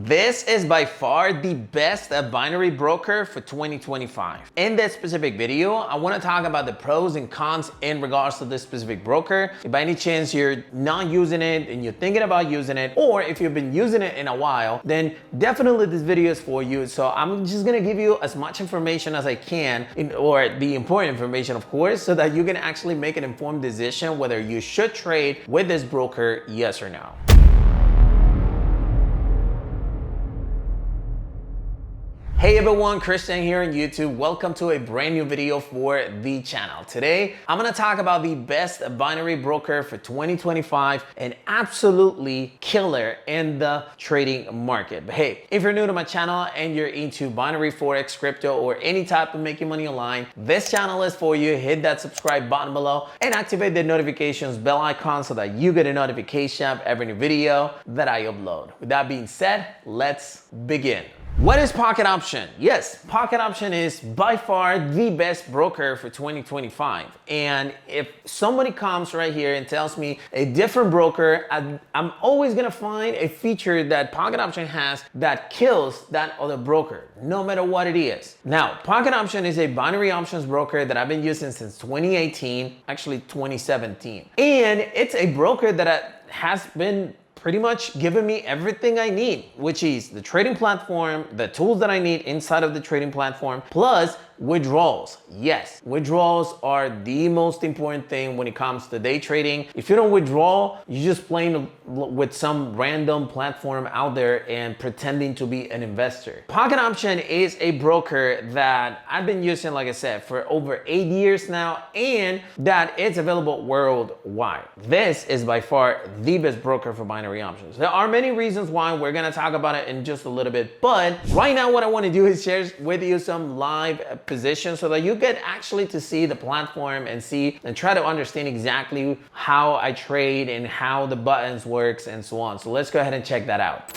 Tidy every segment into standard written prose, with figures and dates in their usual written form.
This is by far the best binary broker for 2025. In this specific video, I want to talk about the pros and cons in regards to this specific broker. If by any chance you're not using it and you're thinking about using it, or if you've been using it in a while, then definitely this video is for you. So I'm just gonna give you as much information as I can, or the important information of course, so that you can actually make an informed decision whether you should trade with this broker, yes or no. Hey everyone, Christian here on YouTube. Welcome to a brand new video for the channel. Today, I'm gonna talk about the best binary broker for 2025 and absolutely killer in the trading market. But hey, if you're new to my channel and you're into binary, forex, crypto, or any type of making money online, this channel is for you. Hit that subscribe button below and activate the notifications bell icon so that you get a notification of every new video that I upload. With that being said, let's begin. What is Pocket Option? Yes, Pocket Option is by far the best broker for 2025. And if somebody comes right here and tells me a different broker, I'm always gonna find a feature that Pocket Option has that kills that other broker, no matter what it is. Now, Pocket Option is a binary options broker that I've been using since 2018, actually 2017. And it's a broker that has been pretty much giving me everything I need, which is the trading platform, the tools that I need inside of the trading platform, plus withdrawals. Yes, withdrawals are the most important thing when it comes to day trading. If you don't withdraw, you're just playing with some random platform out there and pretending to be an investor. Pocket Option is a broker that I've been using, like I said, for over 8 years now, and that it's available worldwide. This is by far the best broker for binary options. There are many reasons why. We're gonna talk about it in just a little bit, but right now what I want to do is share with you some live position so that you get actually to see the platform and see and try to understand exactly how I trade and how the buttons works and so on. So let's go ahead and check that out.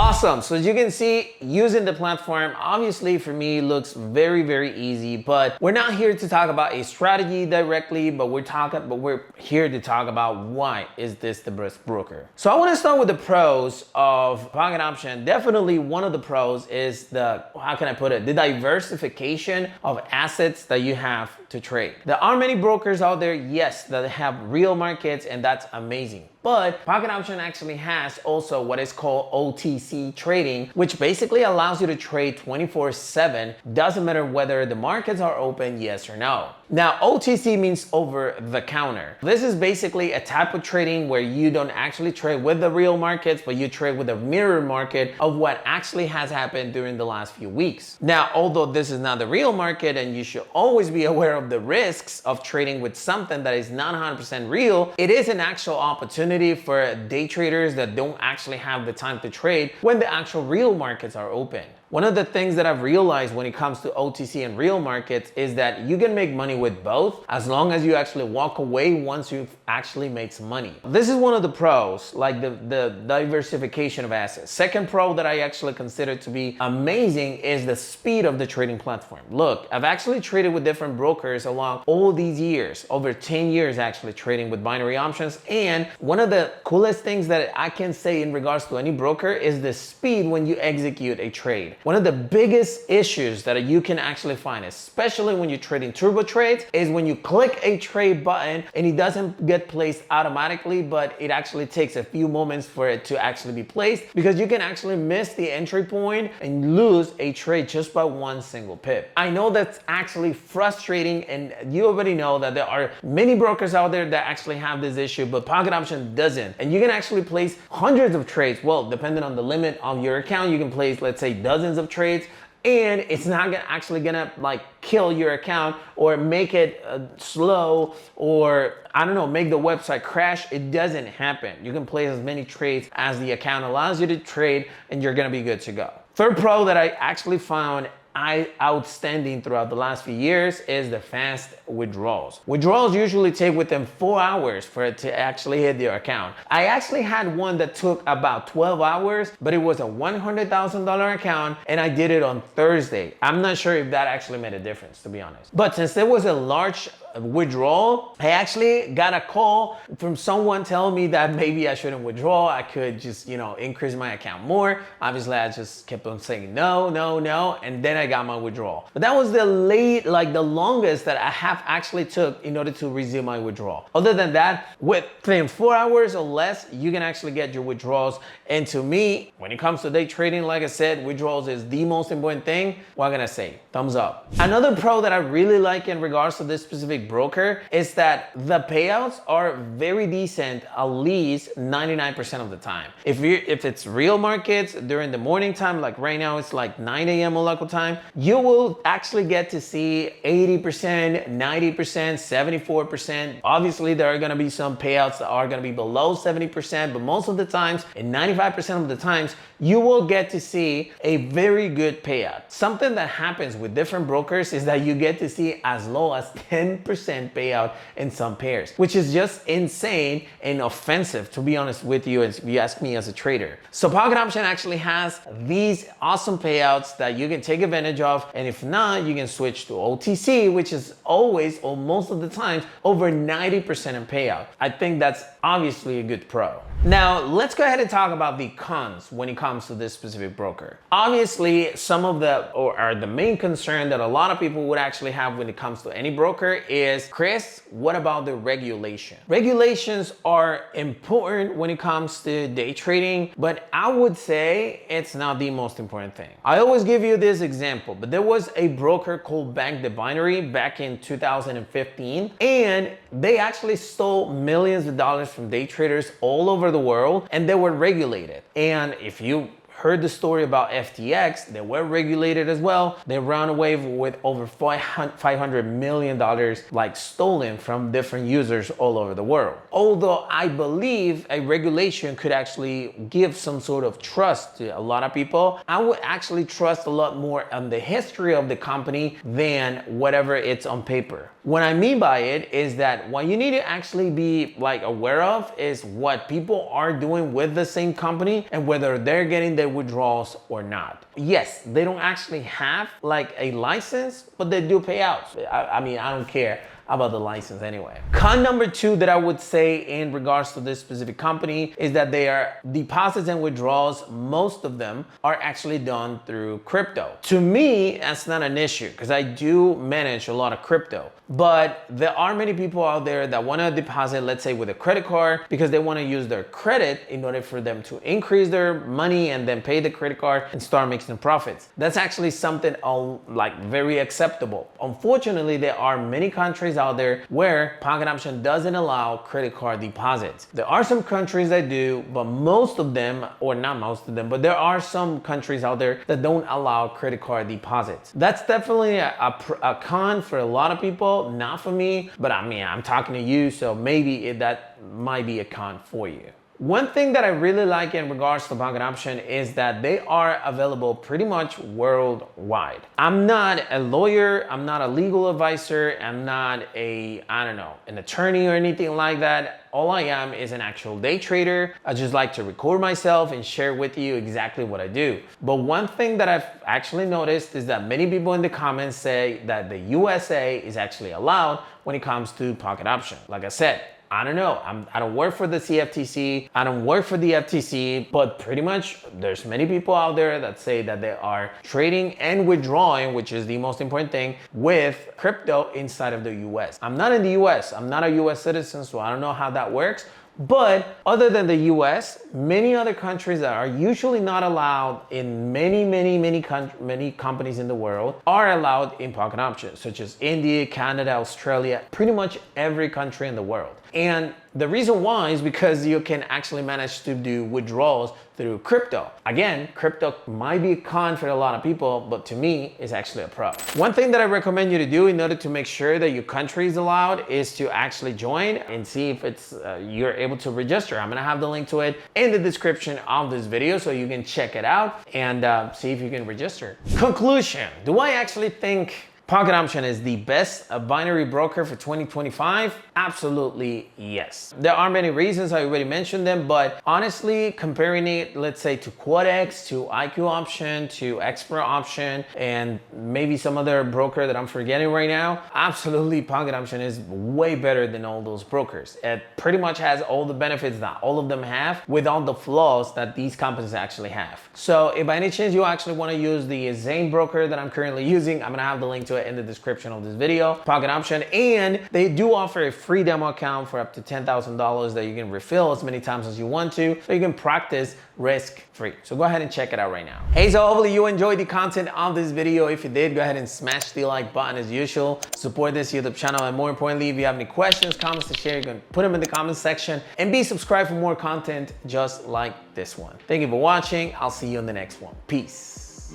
Awesome. So as you can see, using the platform, obviously for me, looks very, very easy, but we're not here to talk about a strategy directly, but we're here to talk about why is this the best broker. So I want to start with the pros of Pocket Option. Definitely one of the pros is how can I put it? The diversification of assets that you have to trade. There are many brokers out there, yes, that have real markets, and that's amazing. But Pocket Option actually has also what is called OTC trading, which basically allows you to trade 24/7. Doesn't matter whether the markets are open, yes or no. Now, OTC means over the counter. This is basically a type of trading where you don't actually trade with the real markets, but you trade with a mirror market of what actually has happened during the last few weeks. Now, although this is not the real market and you should always be aware of the risks of trading with something that is not 100% real, it is an actual opportunity for day traders that don't actually have the time to trade when the actual real markets are open. One of the things that I've realized when it comes to OTC and real markets is that you can make money with both as long as you actually walk away once you've actually made some money. This is one of the pros, like the diversification of assets. Second pro that I actually consider to be amazing is the speed of the trading platform. Look, I've actually traded with different brokers along all these years, over 10 years actually trading with binary options. And one of the coolest things that I can say in regards to any broker is the speed when you execute a trade. One of the biggest issues that you can actually find, especially when you're trading turbo trades, is when you click a trade button and it doesn't get placed automatically, but it actually takes a few moments for it to actually be placed, because you can actually miss the entry point and lose a trade just by one single pip. I know that's actually frustrating, and you already know that there are many brokers out there that actually have this issue, but Pocket Option doesn't. And you can actually place hundreds of trades. Well, depending on the limit of your account, you can place, let's say, dozens of trades, and it's not actually gonna like kill your account or make it slow, or I don't know, make the website crash. It doesn't happen. You can place as many trades as the account allows you to trade, and you're gonna be good to go. Third pro that I actually found outstanding throughout the last few years is the fast withdrawals. Withdrawals usually take within 4 hours for it to actually hit your account. I actually had one that took about 12 hours, but it was a $100,000 account, and I did it on Thursday. I'm not sure if that actually made a difference, to be honest. But since there was a large withdrawal, I actually got a call from someone telling me that maybe I shouldn't withdraw. I could just, increase my account more. Obviously, I just kept on saying no, no, no, and then I got my withdrawal. But that was the longest that I have actually took in order to resume my withdrawal. Other than that, within 4 hours or less, you can actually get your withdrawals. And to me, when it comes to day trading, like I said, withdrawals is the most important thing. What can I say? Thumbs up. Another pro that I really like in regards to this specific broker is that the payouts are very decent, at least 99% of the time. If it's real markets during the morning time, like right now it's like 9 a.m. local time, you will actually get to see 80%, 90%, 74%. Obviously, there are gonna be some payouts that are gonna be below 70%, but most of the times, and 95% of the times, you will get to see a very good payout. Something that happens with different brokers is that you get to see as low as 10% payout in some pairs, which is just insane and offensive, to be honest with you, if you ask me as a trader. So Pocket Option actually has these awesome payouts that you can take advantage of, and if not, you can switch to OTC, which is always, or most of the time, over 90% in payout. I think that's obviously a good pro. Now, let's go ahead and talk about the cons when it comes to this specific broker. Obviously, the main concern that a lot of people would actually have when it comes to any broker is, Chris, what about the regulation? Regulations are important when it comes to day trading, but I would say it's not the most important thing. I always give you this example, but there was a broker called Bank the Binary back in 2015, and they actually stole millions of dollars from day traders all over the world, and they were regulated. And if you heard the story about FTX, they were regulated as well. They ran away with over $500 million like stolen from different users all over the world. Although I believe a regulation could actually give some sort of trust to a lot of people, I would actually trust a lot more on the history of the company than whatever it's on paper. What I mean by it is that what you need to actually be like aware of is what people are doing with the same company and whether they're getting their withdrawals or not. Yes, they don't actually have like a license, but they do pay out. I mean, I don't care about the license anyway. Con number 2 that I would say in regards to this specific company is that their deposits and withdrawals, most of them are actually done through crypto. To me, that's not an issue because I do manage a lot of crypto. But there are many people out there that want to deposit, let's say with a credit card, because they want to use their credit in order for them to increase their money and then pay the credit card and start making profits. That's actually something like very acceptable. Unfortunately, there are many countries out there where Pocket Option doesn't allow credit card deposits. There are some countries that do, but most of them, or not most of them, but there are some countries out there that don't allow credit card deposits. That's definitely a con for a lot of people. Not for me, but I mean, I'm talking to you, so maybe that might be a con for you. One thing that I really like in regards to Pocket Option is that they are available pretty much worldwide. I'm not a lawyer, I'm not a legal advisor, I'm not an attorney or anything like that. All I am is an actual day trader. I just like to record myself and share with you exactly what I do. But one thing that I've actually noticed is that many people in the comments say that the USA is actually allowed when it comes to Pocket Option. Like I said, I don't know. I don't work for the CFTC. I don't work for the FTC, but pretty much there's many people out there that say that they are trading and withdrawing, which is the most important thing, with crypto inside of the US. I'm not in the US. I'm not a US citizen, so I don't know how that works. But other than the US, many other countries that are usually not allowed in many companies in the world are allowed in Pocket Option, such as India, Canada, Australia, pretty much every country in the world. And the reason why is because you can actually manage to do withdrawals through crypto. Again, crypto might be a con for a lot of people, but to me, it's actually a pro. One thing that I recommend you to do in order to make sure that your country is allowed is to actually join and see if it's you're able to register. I'm gonna have the link to it in the description of this video so you can check it out and see if you can register. Conclusion, do I actually think Pocket Option is the best binary broker for 2025? Absolutely yes. There are many reasons, I already mentioned them, but honestly, comparing it, let's say to QuadX, to IQ Option, to Expert Option, and maybe some other broker that I'm forgetting right now, absolutely Pocket Option is way better than all those brokers. It pretty much has all the benefits that all of them have without the flaws that these companies actually have. So if by any chance you actually want to use the Zane broker that I'm currently using, I'm gonna have the link to it in the description of this video, Pocket Option, and they do offer a free demo account for up to $10,000 that you can refill as many times as you want to, so you can practice risk-free. So go ahead and check it out right now. Hey, so hopefully you enjoyed the content of this video. If you did, go ahead and smash the like button as usual. Support this YouTube channel, and more importantly, if you have any questions, comments to share, you can put them in the comments section, and be subscribed for more content just like this one. Thank you for watching. I'll see you in the next one. Peace.